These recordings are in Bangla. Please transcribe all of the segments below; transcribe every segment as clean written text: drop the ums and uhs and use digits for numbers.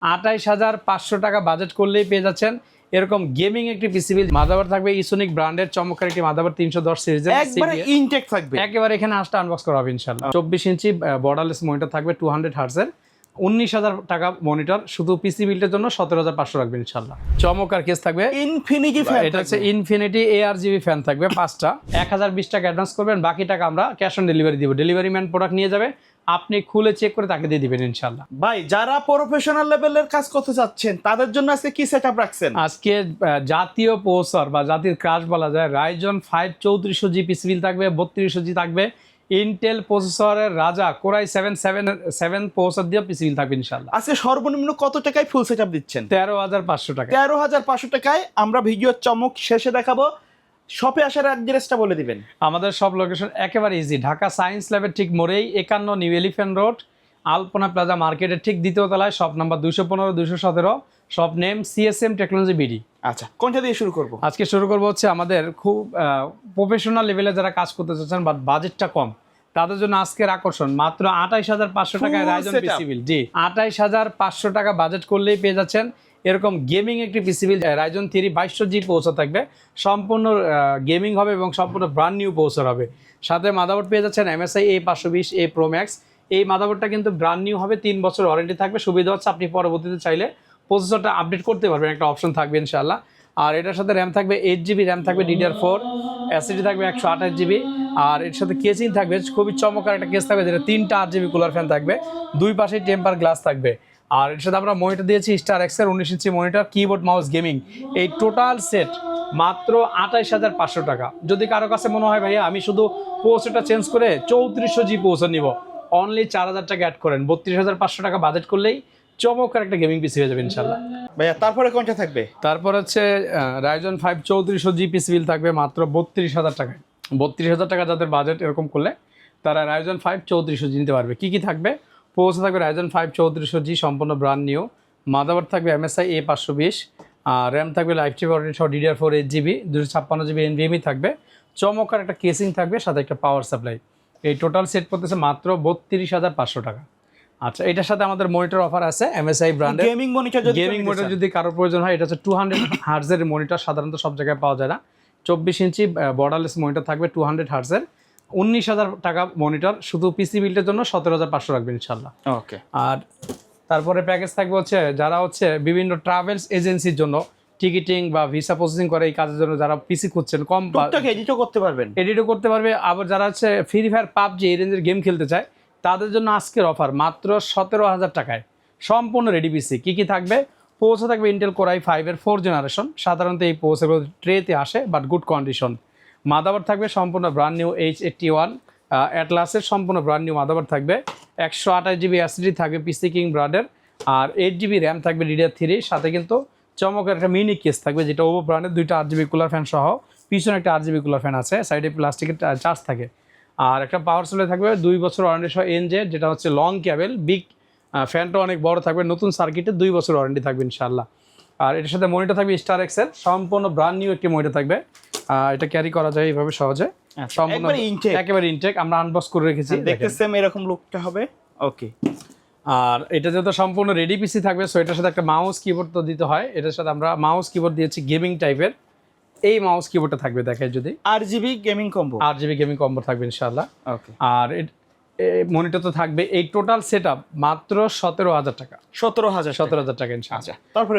28,500 টাকা বাজেট করলেই পেয়ে যাচ্ছেন এরকম গেমিং একটি পিসিবি। মাদারবোর্ড থাকবে ইসোনিক ব্র্যান্ডের চমৎকার একটি মাদারবোর্ড 310 সিরিজের, একবারে ইনটেক থাকবে। একেবারে এখানে আসলে আনবক্স করা হবে ইনশাআল্লাহ। 24 ইঞ্চি বর্ডারলেস মনিটর থাকবে 200 হার্টজের, 19,000 টাকা মনিটর, শুধু পিসি বিল্ডের জন্য 17,500 রাখবেন ইনশাআল্লাহ। চমৎকার কেস থাকবে, ইনফিনিটি ফ্যান, এটা হচ্ছে ইনফিনিটি ARGB ফ্যান থাকবে 5টা। 1020 টাকা অ্যাডভান্স করবেন, বাকি টাকা আমরা ক্যাশ অন ডেলিভারি দিব। ডেলিভারি ম্যান প্রোডাক্ট নিয়ে যাবে, আপনি খুলে চেক করে তাকে দিয়ে দিবেন ইনশাআল্লাহ। ভাই যারা প্রফেশনাল লেভেলের কাজ করতে চাচ্ছেন তাদের জন্য আজকে কি সেটআপ রাখছেন? আজকে জাতীয় প্রসেসর বা জাতির ক্রাশ বলা যায়, রাইজন 5 3400G পিসিবি থাকবে, 3200G থাকবে, ইন্টেল প্রসেসরের রাজা কোরাই 7 প্রসেসর দিয়ে পিসিবি থাকবে ইনশাআল্লাহ। আজকে সর্বনিম্ন কত টাকায় ফুল সেটআপ দিচ্ছেন? 13,500 টাকা। 13,500 টাকায় আমরা ভিডিওর চমক শেষে দেখাবো। শপে আসার অ্যাড্রেসটা বলে দিবেন। আমাদের সব লোকেশন একেবারে ইজি, ঢাকা সায়েন্স ল্যাবের ঠিক মোড়েই 51 নিউ এলিফ্যান্ট রোড, আলপনা প্লাজা মার্কেটের ঠিক দ্বিতীয় তলায়, shop number 215 217, shop name CSM technology BD. আচ্ছা, কোনটা দিয়ে শুরু করব? আজকে শুরু করবো হচ্ছে আমাদের খুব প্রফেশনাল লেভেলে যারা কাজ করতে চাচ্ছেন বাট বাজেটটা কম, তাদের জন্য আজকের আকর্ষণ মাত্র 28,500 টাকায় রাইজন পিসিবি। জি, 28,500 টাকা বাজেট করলেই পেয়ে যাচ্ছেন এরকম গেমিং একটি পিসিবি। রাইজন 3 2200G প্রসেসর থাকবে, সম্পূর্ণ গেমিং হবে এবং সম্পূর্ণ ব্র্যান্ড নিউ প্রসেসর হবে। সাথে মাদারবোর্ড পেয়ে যাচ্ছেন MSI A520A Pro Max। এই মাদারবোর্ডটা কিন্তু ব্র্যান্ড নিউ হবে, 3 বছর ওয়ারেন্টি থাকবে। সুবিধা হচ্ছে আপনি পরবর্তীতে চাইলে প্রসেসরটা আপডেট করতে পারবেন, একটা অপশন থাকবে ইনশাআল্লাহ। আর এটার সাথে র্যাম থাকবে 8GB, র্যাম থাকবে DDR4, এসএসডি থাকবে 128GB। আর এর সাথে কেসিং থাকবে, খুবই চমৎকার একটা কেস থাকবে, যেটা 3টা 8GB কুলার ফ্যান থাকবে, দুই পাশে টেম্পার গ্লাস থাকবে। আর এর সাথে আমরা মনিটর দিয়েছি স্টার এক্সের 19 inch monitor, keyboard mouse gaming. এই টোটাল সেট মাত্র 28,500 টাকা। যদি কারো কাছে মনে হয় ভাইয়া আমি শুধু প্রসেসরটা চেঞ্জ করে 3400G প্রসেসর নিব, অনলি 4,000 টাকা অ্যাড করেন, 32,500 টাকা বাজেট করলেই চমৎকার একটা গেমিং পিসি হয়ে যাবে ইনশাআল্লাহ। ভাইয়া তারপরে কোনটা থাকবে? তারপর হচ্ছে রাইজন 5 3400G পিসিবি থাকবে মাত্র 32,000 টাকায়। 32,000 টাকা যাদের বাজেট এরকম করলে তারা রাইজন 5 3400G নিতে পারবে। কি কি থাকবে? প্রসেসর থাকবে রাইজন 5 3400G সম্পূর্ণ ব্র্যান্ড নিউ, মাদারবোর্ড থাকবে MSI A520, আর র্যাম থাকবে লাইফটাইম ওয়ারেন্টি সহ DDR4 8GB, 256GB NVMe থাকবে, চমৎকার একটা কেসিং থাকবে, সাথে একটা পাওয়ার সাপ্লাই। এই টোটাল সেট পড়তেছে মাত্র 32,500 টাকা। আচ্ছা, এটার সাথে আমাদের মনিটর অফার আছে MSI ব্র্যান্ডের গেমিং মনিটর যদি কারোর প্রয়োজন হয়, এটা হচ্ছে 200 হার্টজের মনিটর, সাধারণত সব জায়গায় পাওয়া যায় না। 24 ইঞ্চি বর্ডারলেস মনিটর থাকবে 200 হার্টজের, 19,000 টাকা মনিটর, শুধু পিসি বিল্ডের জন্য 17,500 রাখবেন ইনশাআল্লাহ। ওকে। আর তারপরে প্যাকেজ থাকবে হচ্ছে যারা হচ্ছে বিভিন্ন ট্রাভেলস এজেন্সির জন্য টিকিটিং বা ভিসা প্রসেসিং করে, এই কাজের জন্য যারা পিসি খুঁজছেন, কম এডিটও করতে পারবে। আবার যারা হচ্ছে ফ্রি ফায়ার পাবজি এই রেঞ্জের গেম খেলতে চায়, তাদের জন্য আজকের অফার মাত্র 17,000 টাকায় সম্পূর্ণ রেডি পিসি। কী কী থাকবে? প্রসেসর থাকবে ইন্টেল কোরাই 5 4 জেনারেশন, সাধারণত এই প্রসেসরগুলো ট্রেতে আসে বাট গুড কন্ডিশন। মাদারবোর্ড থাকবে সম্পূর্ণ ব্র্যান্ড নিউ H81 অ্যাটলাসের সম্পূর্ণ ব্র্যান্ড নিউ মাদারবোর্ড থাকবে, 128GB এসএসডি থাকবে পিসি কিং ব্র্যান্ডের, আর 8GB র্যাম থাকবে DDR3, সাথে কিন্তু চমকের একটা মিনি কেস থাকবে, যেটা ওভো ব্র্যান্ডের, 2টা 8GB কুলার ফ্যান সহ, পিছনে একটা 8GB কুলার ফ্যান আছে, সাইডে প্লাস্টিকের চার্জ থাকে। আর একটা পাওয়ার সাপ্লাই থাকবে 2 বছর ওয়ারেন্টি সহ NZ, যেটা হচ্ছে লং কেবল, বিগ ফ্যানটা অনেক বড় থাকবে, নতুন সার্কিটে 2 বছর ওয়ারেন্টি থাকবে ইনশাআল্লাহ। আর এটার সাথে মনিটর থাকবে স্টার এক্সের সম্পূর্ণ ব্র্যান্ড নিউ একটি মনিটর থাকবে, এটা ক্যারি করা যায় এইভাবে সহজে, সম্পূর্ণ একেবারে ইনটেক। আমরা আনবক্স করে রেখেছি, দেখতে সেম এরকম লুকটা হবে। ওকে। আর এটা যেহেতু সম্পূর্ণ রেডি পিসি থাকবে, সো এটার সাথে একটা মাউস কিবোর্ড তো দিতে হয়, এটার সাথে আমরা মাউস কিবোর্ড দিয়েছি গেমিং টাইপের। এই মাউস কিবোর্ডটা থাকবে, দেখায় যদি RGB গেমিং কম্বো থাকবে ইনশাআল্লাহ। ওকে। আর মনিটর তো থাকবে। এই টোটাল সেটআপ মাত্র 17,000 টাকা। 17,000 টাকা ইনশাআল্লাহ।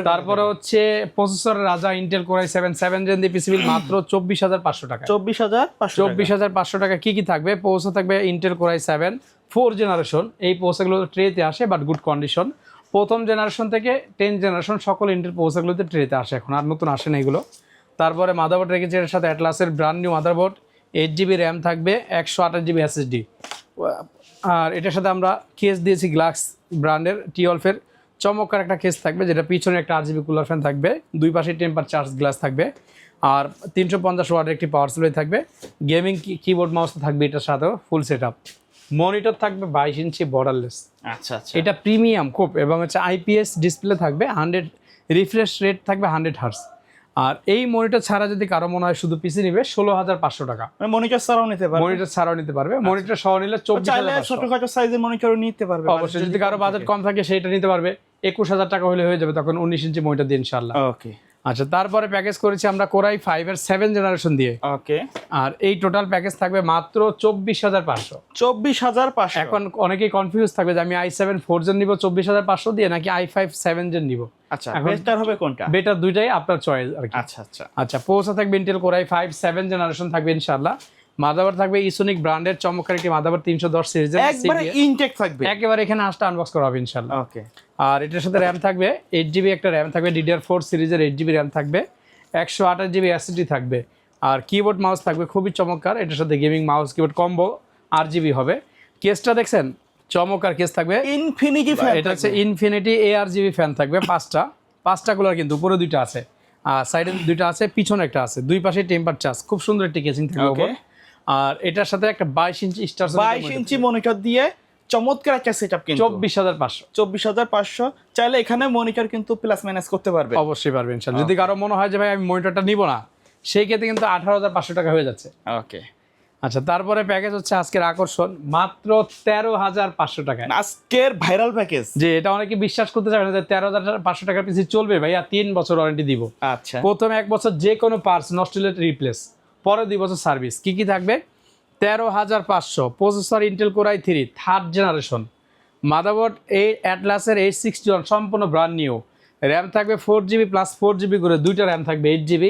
তারপরে হচ্ছে প্রসেসরের রাজা ইন্টেল কোরাই 7 জেন দিয়ে পিসিবি মাত্র 24,500 টাকা। 24,500 টাকা। কি কি থাকবে? প্রসেসর থাকবে ইন্টেল কোরাই 7 4 জেনারেশন, এই প্রসেসরগুলো ট্রেতে আসে বাট গুড কন্ডিশন। প্রথম জেনারেশন থেকে 10 জেনারেশন সকল ইন্টেল প্রসেসরগুলোতে ট্রেতে আসে, এখন আর নতুন আসে না এগুলো। তারপরে মাদারবোর্ড রেখেছে এর সাথে অ্যাটলাসের brand new motherboard, 8GB RAM থাকবে, 128GB এসএসডি। আর এটার সাথে আমরা কেস দিয়েছি গ্লাস ব্র্যান্ডের টিওলফের, চমৎকার একটা কেস থাকবে, যেটা পিছনে একটা 8GB কুলার ফ্যান থাকবে, দুই পাশে টেম্পার চার্জ গ্লাস থাকবে, আর 350 ওয়াটের একটি পাওয়ার সাপ্লাই থাকবে। গেমিং কিবোর্ড মাউস থাকবে এটার সাথেও ফুল সেটআপ। মনিটর থাকবে 22 ইঞ্চি বর্ডারলেস। আচ্ছা আচ্ছা, এটা প্রিমিয়াম খুব, এবং হচ্ছে IPS ডিসপ্লে থাকবে, 100 রিফ্রেশ রেট থাকবে 100 হার্টজ। আর এই মনিটর ছাড়া যদি কারো মনে হয় শুধু পিসি নিবে 16,500 টাকা। মনিটর ছাড়াও নিতে পারবে। মনিটর সহ নিলে 24,500। ছোটখাটো সাইজের মনিটরও নিতে পারবে অবশ্যই, যদি কারো বাজেট কম থাকে সেটা নিতে পারবে। 21,000 টাকা হলে হয়ে যাবে তখন 19 ইঞ্চি মনিটর দিয়ে ইনশাআল্লাহ। ওকে আচ্ছা, তারপরে প্যাকেজ করেছি আমরা কোরাই 5 এর 7 জেনারেশন দিয়ে। ওকে আর এই টোটাল প্যাকেজ থাকবে মাত্র 24,500। 24,500। এখন অনেকেই কনফিউজ থাকবে যে আমি i7 4 জেন নিব 24,500 দিয়ে নাকি i5 7 জেন নিব। আচ্ছা, এখন বেস্টার হবে কোনটা? বেটার দুইটাই আপনার চয়েস আর কি। আচ্ছা আচ্ছা আচ্ছা, প্রসেসর থাকবে ইন্টেল কোরাই 5 7 জেনারেশন থাকবে ইনশাআল্লাহ। মাদারবোর্ড থাকবে ইসোনিক ব্র্যান্ডের চমৎকার একটি মাদারবোর্ড 310 সিরিজের, একবারে ইনটেক থাকবে। একেবারে এখানে আসলে আনবক্স করা হবে ইনশাআল্লাহ। ওকে। আর এটার সাথে র্যাম থাকবে 8GB একটা র্যাম থাকবে, DDR4 সিরিজের 8GB র্যাম থাকবে, 128GB এসএসডি থাকবে। আর কিবোর্ড মাউস থাকবে খুবই চমৎকার, এটার সাথে gaming mouse keyboard combo 8GB হবে। কেসটা দেখছেন চমৎকার কেস থাকবে, ইনফিনিটি ফ্যান। এটা হচ্ছে ইনফিনিটি ARGB ফ্যান থাকবে পাঁচটা গুলো, কিন্তু উপরে দুইটা আছে আর সাইডে দুইটা আছে, পিছনে একটা আছে, দুই পাশে টেম্পার চার্জ, খুব সুন্দর একটি কেসিং থাকবে ওকে। উপরে। আর এটার সাথে একটা 22 ইঞ্চি স্টার 22 ইঞ্চি মনিটর দিয়ে চমৎকার একটা সেটআপ, কিন্তু 24,500। 24,500। চাইলে এখানে মনিটর কিন্তু প্লাস মাইনাস করতে পারবে। অবশ্যই পারবেন ইনশাআল্লাহ। যদি কারো মনে হয় যে ভাই আমি মনিটরটা নিব না, সেই ক্ষেত্রে কিন্তু 18,500 টাকা হয়ে যাচ্ছে। ওকে। আচ্ছা, তারপরে প্যাকেজ হচ্ছে আজকের আকর্ষণ মাত্র 13,500 টাকায়। আজকের ভাইরাল প্যাকেজ। যে এটা অনেকে বিশ্বাস করতে চায় না যে 13,500 টাকার পিসি চলবে ভাইয়া, 3 বছর ওয়ারেন্টি দিব। আচ্ছা, প্রথম 1 বছর যে কোনো পার্টস নষ্ট হলে রিপ্লেস, পরে 2 বছর সার্ভিস। কি কি থাকবে? 13,500 processor Intel core i 3 3rd generation, motherboard এই অ্যাটলাসের 861 সম্পূর্ণ ব্র্যান্ড নিউ, র্যাম থাকবে 4GB প্লাস 4GB করে, দুইটা র্যাম থাকবে 8GB,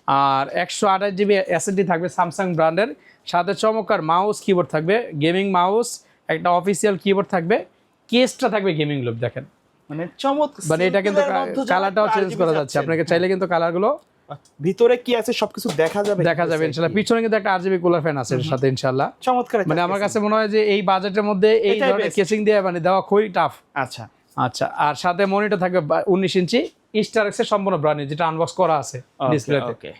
আর 128GB এসএসডি থাকবে স্যামসাং ব্র্যান্ডের, সাথে চমৎকার মাউস কিবোর্ড থাকবে, গেমিং মাউস, একটা অফিসিয়াল কিবোর্ড থাকবে, কেসটা থাকবে গেমিং লুক দেখেন, মানে চমৎকার। মানে এটা কিন্তু কালারটাও চেঞ্জ করা যাচ্ছে, আপনাকে চাইলে কিন্তু কালারগুলো ভিতরে কি আছে সবকিছু দেখা যাবে ইনশাআল্লাহ। পিছনে কিন্তু একটা RGB কুলার ফ্যান আছে এর সাথে ইনশাআল্লাহ। চমৎকার। মানে আমার কাছে মনে হয় যে এই বাজেটের মধ্যে এই ধরনের কেসিং দিয়ে মানে দেওয়া খুবই টাফ। আচ্ছা আচ্ছা, আর সাথে মনিটর থাকবে 19 ইঞ্চি স্টারএক্সের সম্পূর্ণ ব্র্যান্ড নিউ, যেটা আনবক্স করা আছে ডিসপ্লেতে। ওকে।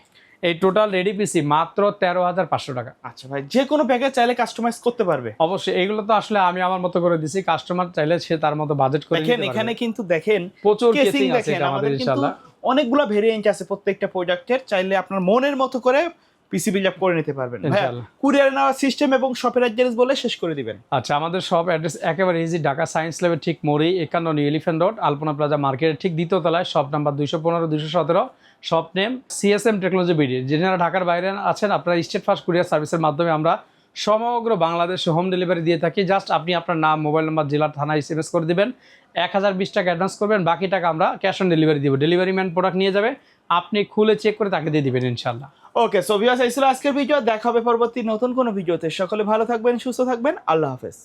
এই টোটাল রেডি পিসি মাত্র 13,500 টাকা। আচ্ছা ভাই, যে কোনো প্যাকেজ চাইলে কাস্টমাইজ করতে পারবে। অবশ্যই এগুলো তো আসলে আমি আমার মতো করে দিছি, কাস্টমার চাইলে সে তার মতো বাজেট করে নিতে দেখেন পারবে। এখানে কিন্তু দেখেন প্রচুর কেসিং কেসিং আছে দেখেন, এটা আমাদের আমাদের কিন্তু ইনশাআল্লাহ। অনেকগুলো ভেরিয়েন্ট আছে প্রত্যেকটা প্রোডাক্টের, চাইলে আপনার মনের মতো করে পিসি বিল্ড আপ করে নিতে পারবেন। ইনশাআল্লাহ। কুরিয়ার নেওয়ার সিস্টেম এবং শপের অ্যাড্রেস বলে শেষ করে দিবেন। আচ্ছা, আমাদের সব অ্যাড্রেস একেবারে ইজি, ঢাকা সায়েন্স ল্যাবের ঠিক মোড়ে 51 নিউ এলিফ্যান্ট রোড, আলপনা প্লাজা মার্কেটের ঠিক দ্বিতীয় তলায়, shop number 215 217, shop name CSM technology BD. যারা ঢাকার বাইরে আছেন, আপনারা স্টেট ফার্স্ট কুরিয়ার সার্ভিসের মাধ্যমে আমরা সমগ্র বাংলাদেশে হোম ডেলিভারি দিয়ে থাকি। জাস্ট আপনি আপনার নাম, মোবাইল নাম্বার, জেলা, থানা SMS করে দিবেন, 1020 টাকা অ্যাডভান্স করবেন, বাকি টাকা আমরা ক্যাশ অন ডেলিভারি দিব। ডেলিভারি ম্যান প্রোডাক্ট নিয়ে যাবে, আপনি খুলে চেক করে তাকে দিয়ে দিবেন ইনশাআল্লাহ। ওকে, সো ভিউয়ার্স, এই ছিল আজকের ভিডিও। দেখা হবে পরবর্তী নতুন কোনো ভিডিওতে। সকলে ভালো থাকবেন, সুস্থ থাকবেন, আল্লাহ হাফেজ।